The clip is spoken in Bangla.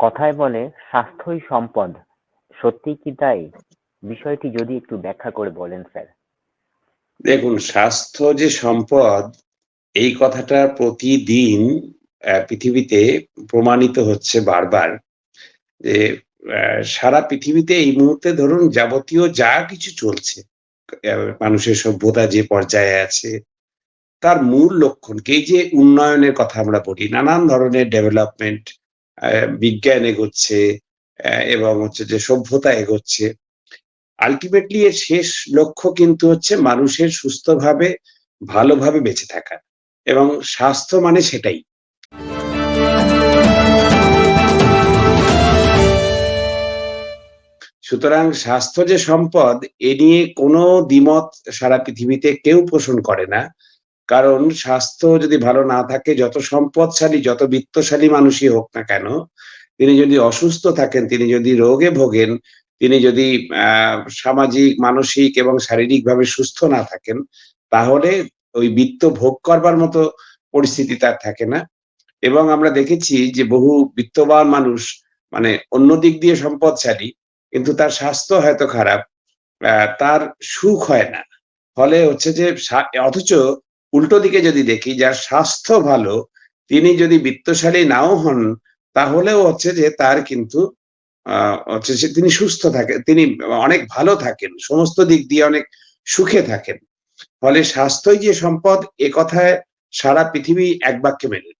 কথায় বলে স্বাস্থ্যই সম্পদ। সত্যি কি তাই? বিষয়টি যদি একটু ব্যাখ্যা করে বলেন স্যার। দেখুন, স্বাস্থ্য যে সম্পদ, এই কথাটা প্রতিদিন পৃথিবীতে প্রমাণিত হচ্ছে বারবার যে সারা পৃথিবীতে এই মুহূর্তে ধরুন যাবতীয় যা কিছু চলছে, মানুষের সভ্যতা যে পর্যায়ে আছে, তার মূল লক্ষণ কি? এই যে উন্নয়নের কথা আমরা বলি, নানান ধরনের ডেভেলপমেন্ট, বিজ্ঞান এগোচ্ছে, এবং হচ্ছে যে সভ্যতা এগোচ্ছে। আল্টিমেটলি এর শেষ লক্ষ্য কিন্তু হচ্ছে মানুষের সুস্থভাবে ভালোভাবে বেঁচে থাকা, এবং স্বাস্থ্য মানে সেটাই। সুতরাং স্বাস্থ্য যে সম্পদ, এ নিয়ে কোনো দ্বিমত সারা পৃথিবীতে কেউ পোষণ করে না। কারণ স্বাস্থ্য যদি ভালো না থাকে, যত সম্পদশালী যত বিত্তশালী মানুষই হোক না কেন, তিনি যদি অসুস্থ থাকেন, তিনি যদি রোগে ভোগেন, তিনি যদি সামাজিক, মানসিক এবং শারীরিকভাবে সুস্থ না থাকেন, তাহলে ওই বিত্ত ভোগ করবার মতো পরিস্থিতি তার থাকে না। এবং আমরা দেখেছি যে বহু বিত্তবান মানুষ, মানে অন্য দিক দিয়ে সম্পদশালী, কিন্তু তার স্বাস্থ্য হয়তো খারাপ, তার সুখ হয় না। ফলে হচ্ছে যে অথচ উল্টো দিকে যদি দেখি, যার স্বাস্থ্য ভালো, তিনি যদি বিত্তশালী নাও হন, তাহলেও হচ্ছে যে তার কিন্তু হচ্ছে যে তিনি সুস্থ থাকেন, তিনি অনেক ভালো থাকেন, সমস্ত দিক দিয়ে অনেক সুখে থাকেন। ফলে স্বাস্থ্যই যে সম্পদ, এ কথায় সারা পৃথিবী এক বাক্যে মেনে